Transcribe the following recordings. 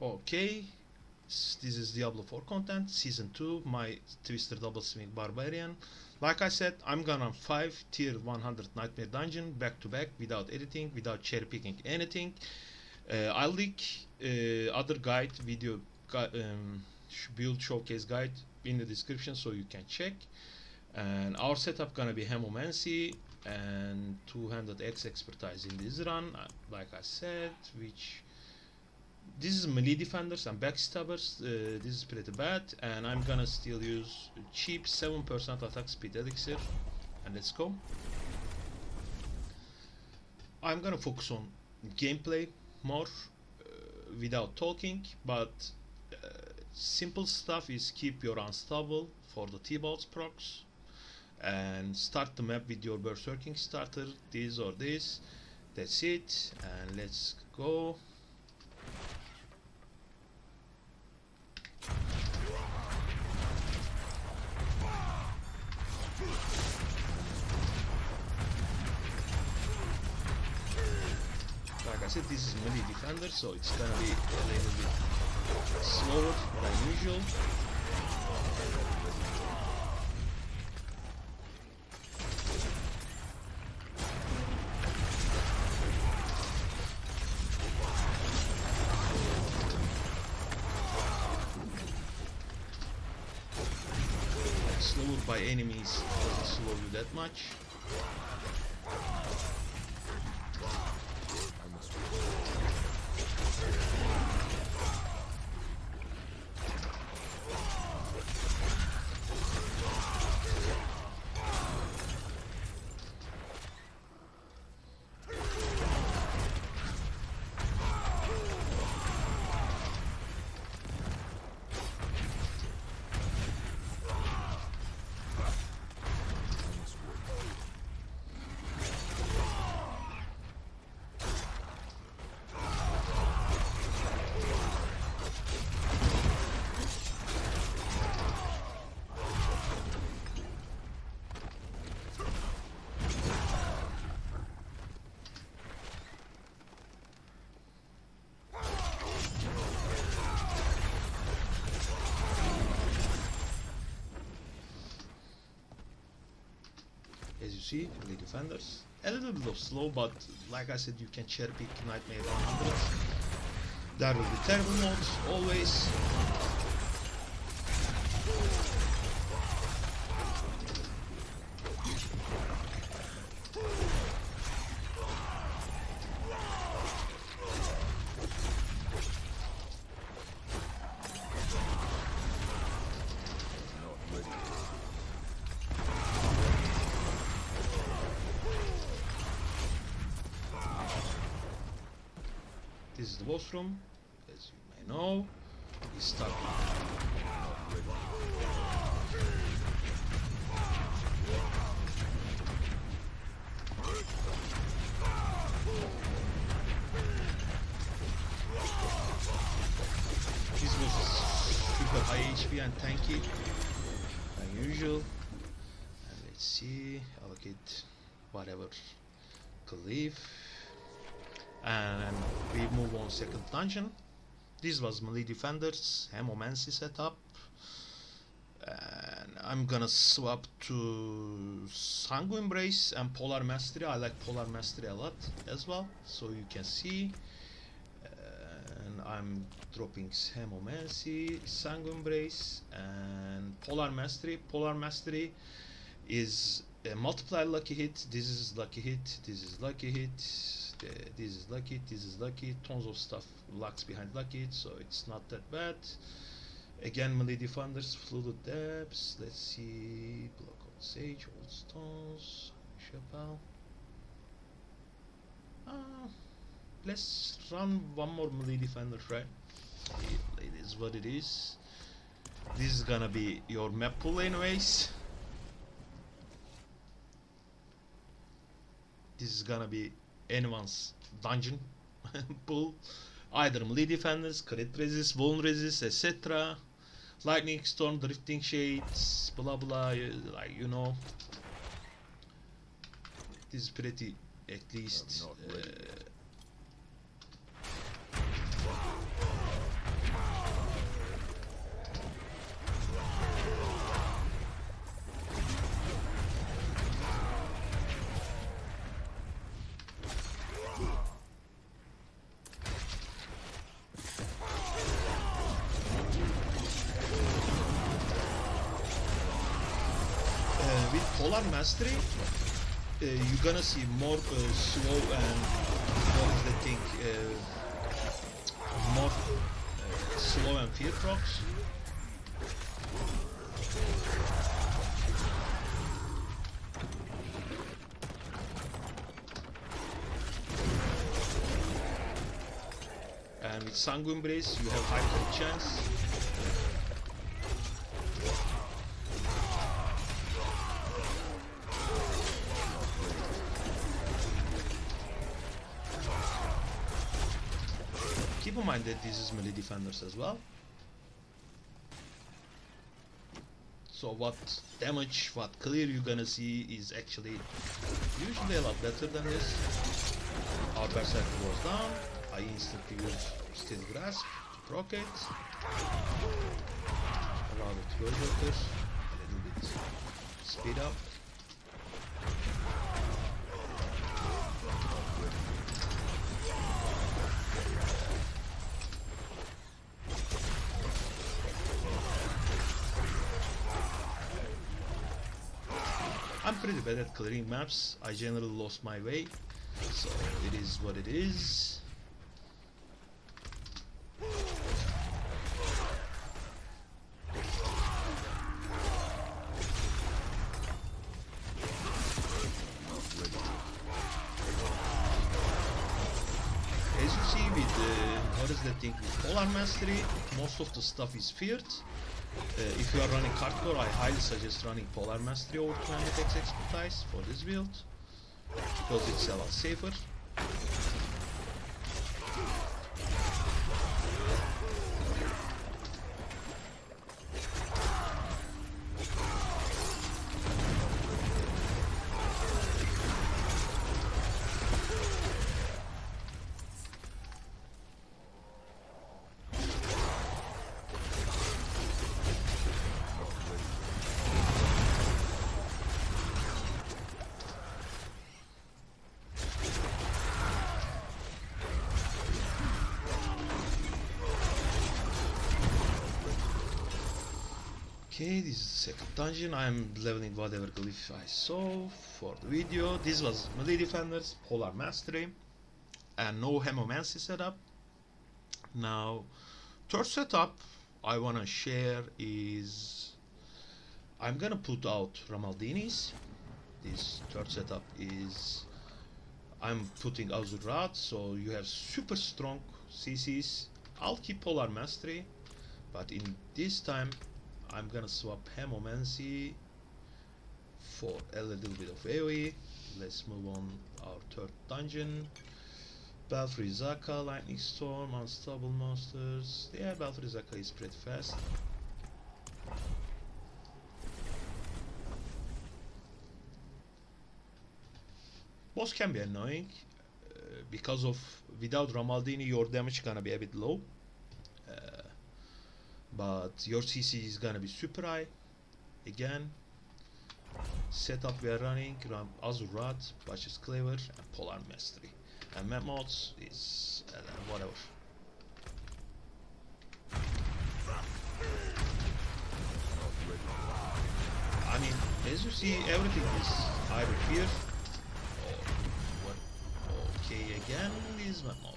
Okay, this is Diablo 4 content, Season 2, my Twister Double Swing Barbarian. Like I said, I'm gonna 5 tier 100 Nightmare Dungeon back to back without editing, without cherry picking anything. I'll link other guide, video build showcase guide in the description so you can check. And our setup gonna be hemomancy and 200 X expertise in this run, like I said, which this is melee defenders and backstabbers. This is pretty bad, and I'm gonna still use cheap 7% attack speed elixir, and let's go. I'm gonna focus on gameplay more without talking, but simple stuff is keep your unstable for the T-bolts procs and start the map with your berserking starter, this or this. That's it, and let's go. Like I said, this is melee defender, so it's gonna be a little bit slower than usual. Slowed by enemies doesn't slow you that much. As you see, melee defenders, a little bit of slow, but like I said, you can cherry pick Nightmare 100. There will be terrible modes, always. This is the boss room, as you may know. He's stuck. This was super high HP and tanky, unusual. And let's see, allocate whatever glyph. And we move on second dungeon. This was melee defenders, hemomancy setup, and I'm gonna swap to sanguine brace and polar mastery. I like polar mastery a lot as well, so you can see. And I'm dropping hemomancy, sanguine brace, and polar mastery. Polar mastery is a multiply lucky hit. This is lucky hit. This is lucky hit. This is lucky, this is lucky, tons of stuff lacks behind lucky, so it's not that bad. Again, melee defenders, flooded depths, let's see, block on sage, old stones, chappelle. Let's run one more melee defender, right? It is what it is. This is gonna be your map pool anyways. This is gonna be anyone's dungeon pool, either melee defenders, crit resist, vuln resist, etc. Lightning storm, drifting shades, blah blah, like you know. This is pretty, at least Polearm mastery, you're gonna see more slow and what is the thing? More slow and fear procs. And with sanguine brace, you have high crit chance. Keep in mind that this is melee defenders as well. So what damage, what clear you're gonna see is actually usually a lot better than this. Our berserker goes down. I instantly use Steel Grasp to proc it. Allow it to go a little bit speed up. I'm pretty bad at clearing maps. I generally lost my way, so it is what it is. As you see with what is the thing with Polearm mastery, most of the stuff is feared. If you are running hardcore, I highly suggest running Polearm mastery over 20 attacks expertise for this build, because it's a lot safer. Okay, this is the second dungeon. I'm leveling whatever glyph I saw for the video. This was melee defenders, Polearm mastery, and no hemomancy setup. Now, third setup I wanna share is I'm gonna put out ramaladnis. This third setup is I'm putting azurewrath, so you have super strong CCs. I'll keep Polearm mastery, but in this time I'm gonna swap hemomancy for a little bit of AoE. Let's move on our third dungeon. Belfry Zakara, lightning storm, unstoppable monsters. Yeah, Belfry Zakara is pretty fast. Boss can be annoying because of without ramaladni your damage gonna be a bit low. But your CC is gonna be super high. Again, setup we are running azurewrath, Butcher's Cleaver, and Polearm mastery. And map mods is whatever. I mean, as you see, everything is either fear or okay. Again, this map mod.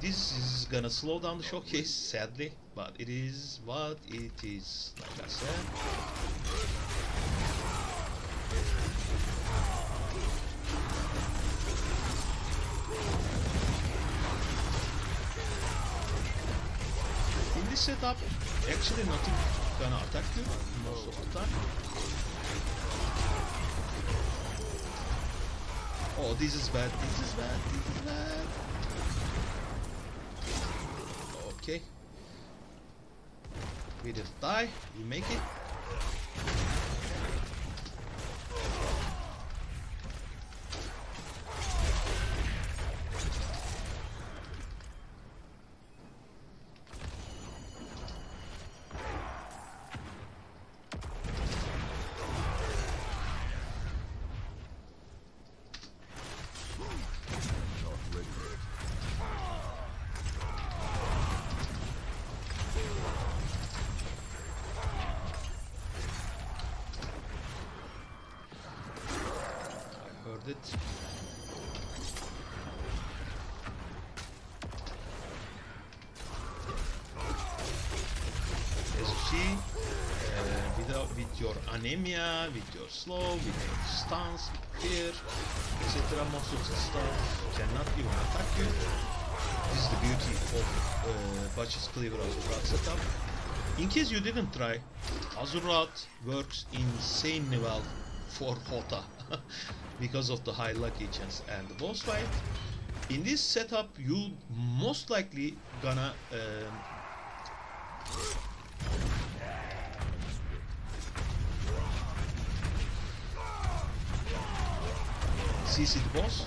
This is gonna slow down the showcase, sadly, but it is what it is, like I said. In this setup, actually nothing gonna attack you most of the time. Oh, this is bad, this is bad, this is bad. Okay. We didn't die, we make it. build it. As you see, with your anemia, with your slow, with your stance, with fear, etc. Most of the stuff cannot even attack you. This is the beauty of Bach's Cleaver Azurewrath setup. In case you didn't try, Azurewrath works insanely well for Hota because of the high lucky chance and the boss fight. In this setup, you most likely gonna CC the boss.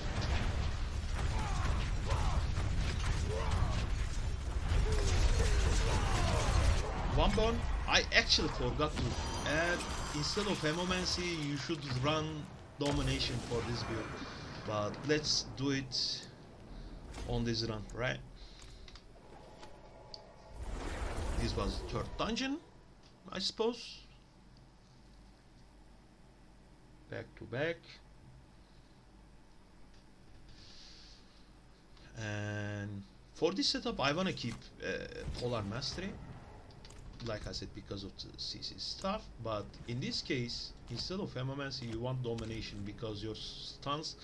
One burn. I actually forgot to add, instead of hemomancy, you should run domination for this build. But let's do it on this run, right? This was third dungeon, I suppose. Back to back. And for this setup, I wanna keep Polar Mastery, like I said, because of the CC stuff. But in this case, instead of hemomancy, you want domination because your stuns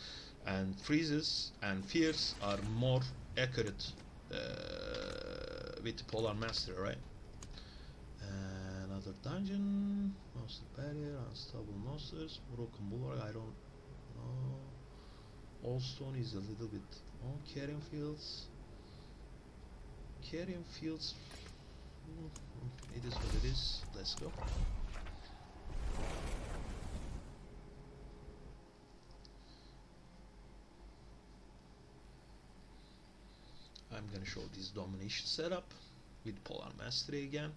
and freezes and fears are more accurate with Polar Mastery, right? Another dungeon, monster barrier, unstable monsters, broken bulwark. I don't know. All stone is a little bit. Oh, Carrion Fields. Carrion Fields. It is what it is. Let's go. I'm gonna show this domination setup with Polar Mastery again.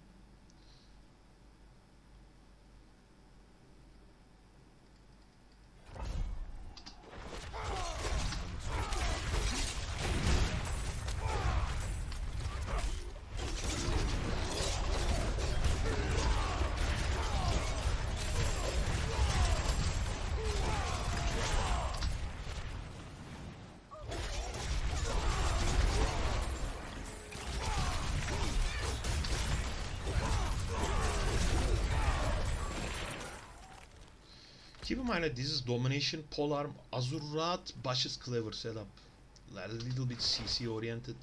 Keep in mind that this is domination, Polearm, Azurewrath, Bach's Cleaver setup. A little bit CC oriented.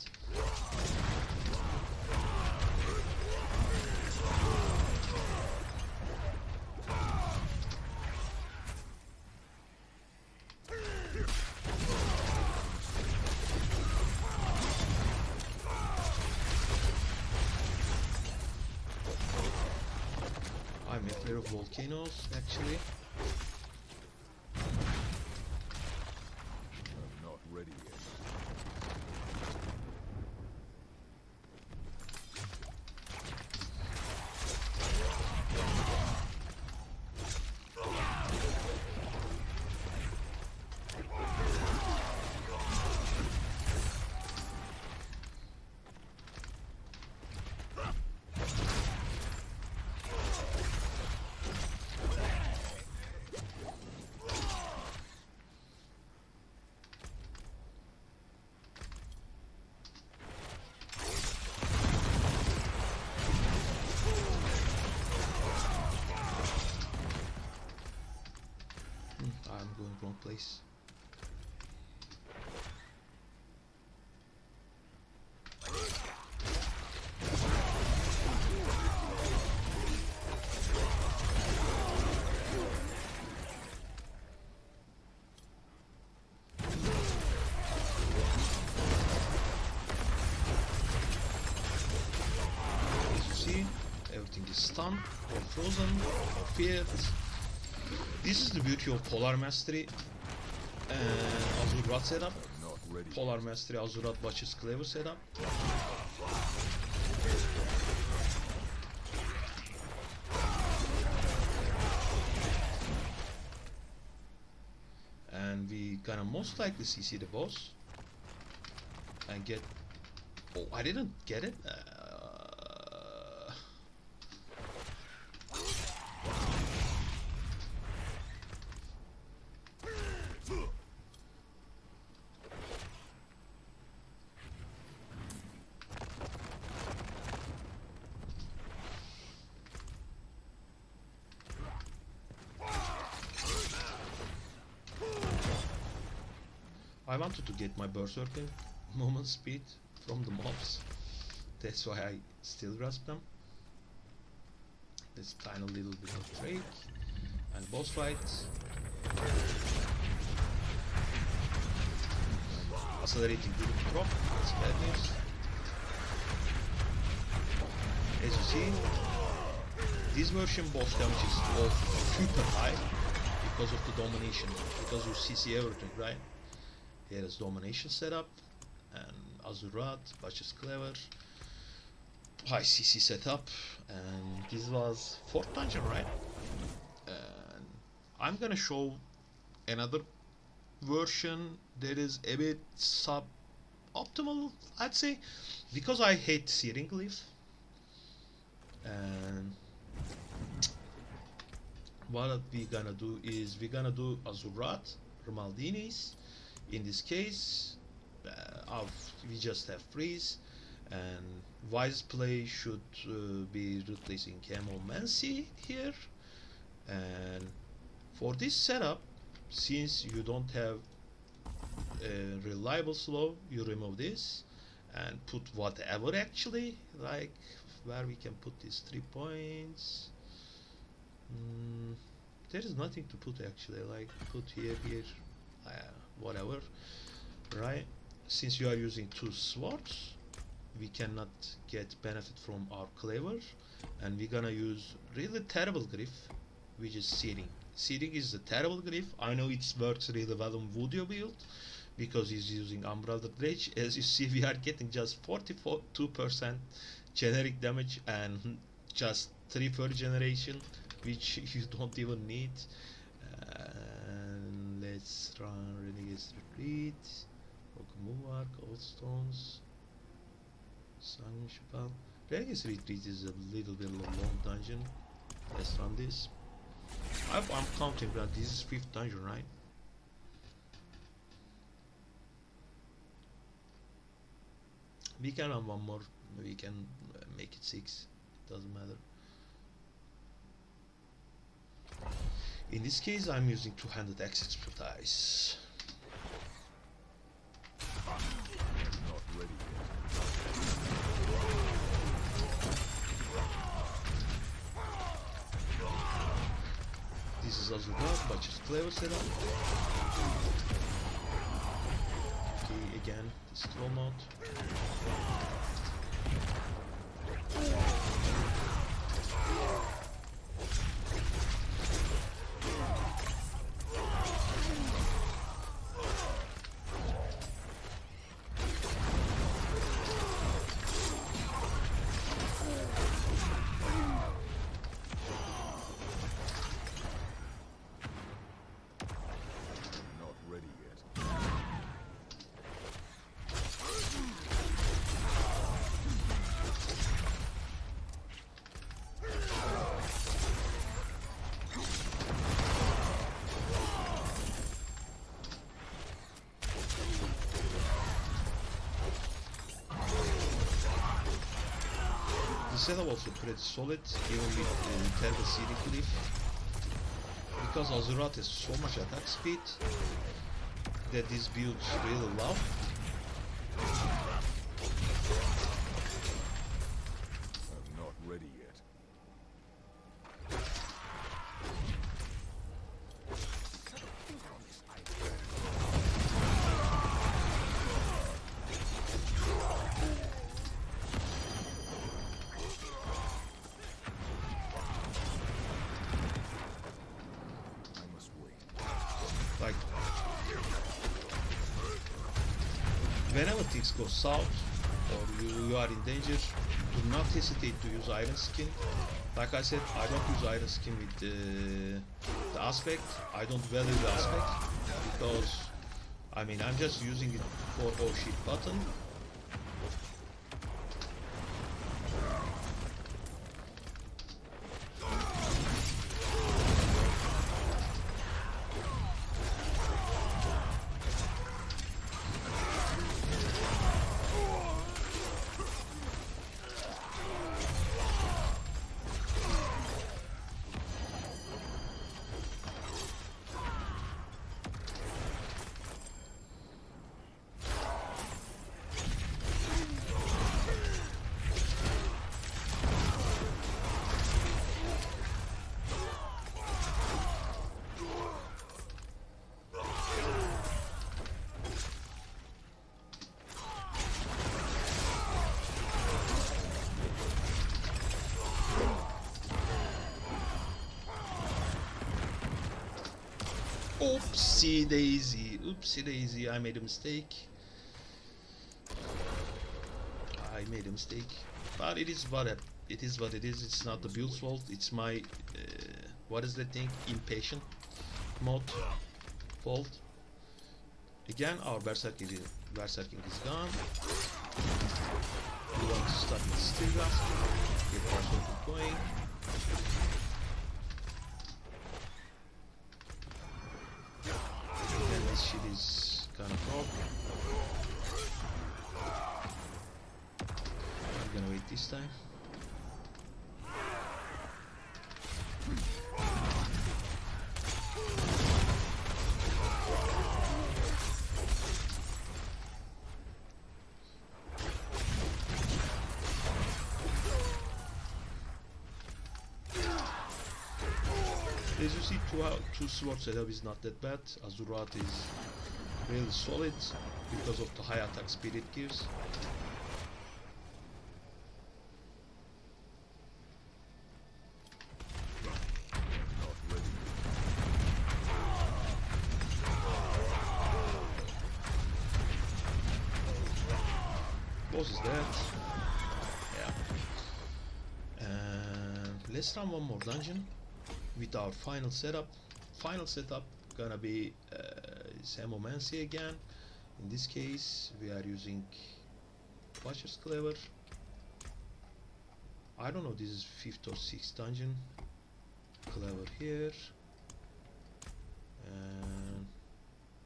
I'm afraid of volcanoes, actually. Ready yet. Going wrong place. As you see, everything is stunned or frozen or feared. This is the beauty of Polar Mastery and Azurewrath setup. Polar Mastery, Azurewrath, Bach's Cleaver setup. And we gonna most likely CC the boss and get. Oh, I didn't get it. I wanted to get my berserking movement speed from the mobs. That's why I still grasp them. This kind of little bit of trick. And boss fights. Accelerating didn't drop, that's bad news. As you see, this version boss damage is all super high because of the domination, because you CC everything, right? Here is domination setup, and azurewrath, which is clever. High CC setup, and this was 4th dungeon, right? And I'm gonna show another version that is a bit sub-optimal, I'd say, because I hate seething glyph. And what we're gonna do is we're gonna do azurewrath, ramaladnis. In this case, we just have freeze, and wise play should be replacing hemomancy here. And for this setup, since you don't have a reliable slow, you remove this and put whatever actually, like where we can put these 3 points. There is nothing to put actually, like put here, whatever, right? Since you are using 2 swords, we cannot get benefit from our cleaver, and we're gonna use really terrible glyph, which is seething. Seething is a terrible glyph. I know it works really well on Voodoo build because he's using Umbrella Dredge. As you see, we are getting just 42% generic damage and just 3 per generation, which you don't even need. And let's run Renegade's Retreat, Okumuvak, Old Stones, Sanguine. Renegade's Retreat is a little bit of a long dungeon. Let's run this. I'm counting that this is 5th dungeon, right? We can run one more. We can make it 6. It doesn't matter. In this case, I'm using 200 X expertise. Not ready This is azurewrath, but just clever setup. Okay, again, the scroll mode. The setup also pretty solid, even with terrible seething glyph, because azurewrath has so much attack speed that this build really love. I'm not ready yet. Like, whenever things go south or you are in danger, do not hesitate to use iron skin. Like I said, I don't use iron skin with the aspect. I don't value the aspect because, I mean, I'm just using it for oh shit button. Oopsie daisy. Oopsie daisy. I made a mistake. I made a mistake. But it is what it is. What it is. It's not the build's fault. It's my what is that thing? Impatient mode fault. Again, our berserking is gone. We want to start with steel blast. Get our circle going. And then this shit is gonna drop. I'm gonna wait this time. As you see, two sword setup is not that bad. Azurewrath is really solid because of the high attack speed it gives. Boss is dead. Yeah. And let's run one more dungeon with our final setup. Final setup gonna be is hemomancy again. In this case we are using Butcher's Cleaver. I don't know, this is 5th or 6th dungeon. Cleaver here. And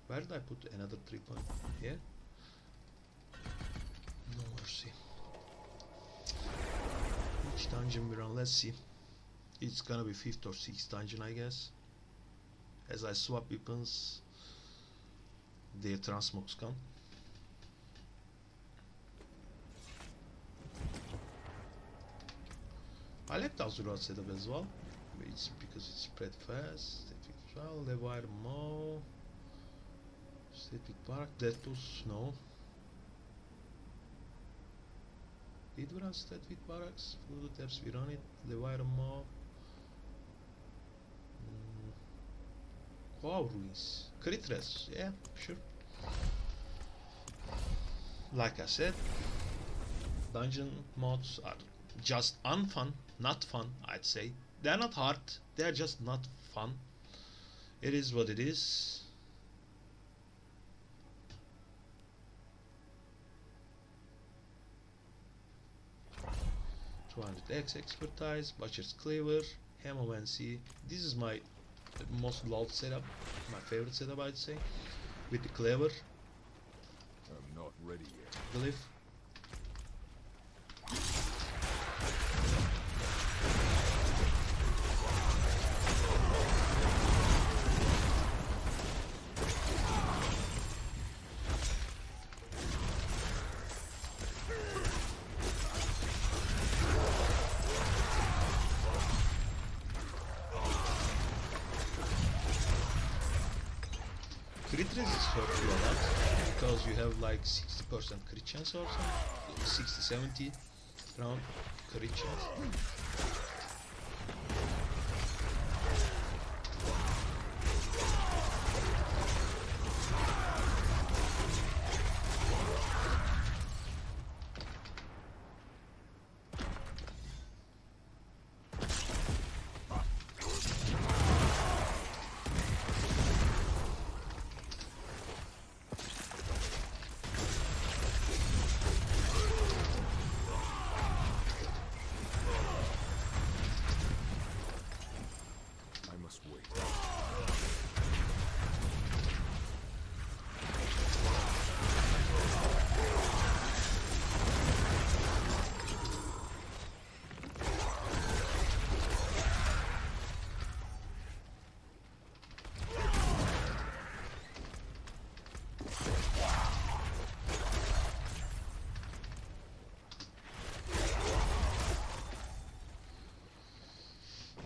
where did I put another 3 point? Here? No mercy. Which dungeon we run? Let's see. It's gonna be 5th or 6th dungeon, I guess. As I swap weapons, their transmogs come. I like the Azurewrath setup as well. It's because it's spread fast. Well, Leviathan Maw. Static Barrack. Deathboost, no. Did we run Static Barracks? Fluid Taps, we run it. Leviathan Maw. Ghoa Ruins. Crit Rest, yeah, sure. Like I said, dungeon mods are just unfun, not fun, I'd say. They're not hard, they're just not fun. It is what it is. X expertise, Butcher's Cleaver, hemomancy. This is my most loved setup, my favorite setup, I'd say, with the cleaver. I'm not ready yet. Glyph. Crit resist hurts you a lot because you have like 60% crit chance or something, 60-70 round crit chance.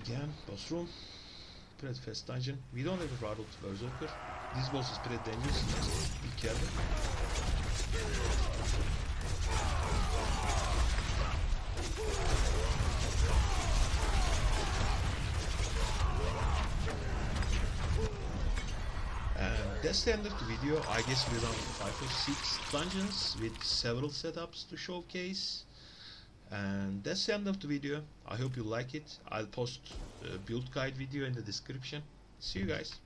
Again, boss room, pretty fast dungeon. We don't have a rattled berserker. This boss is pretty dangerous, just be careful. that's the end of the video. I guess we run 5 or 6 dungeons with several setups to showcase. And that's the end of the video. I hope you like it. I'll post a build guide video in the description. See you guys.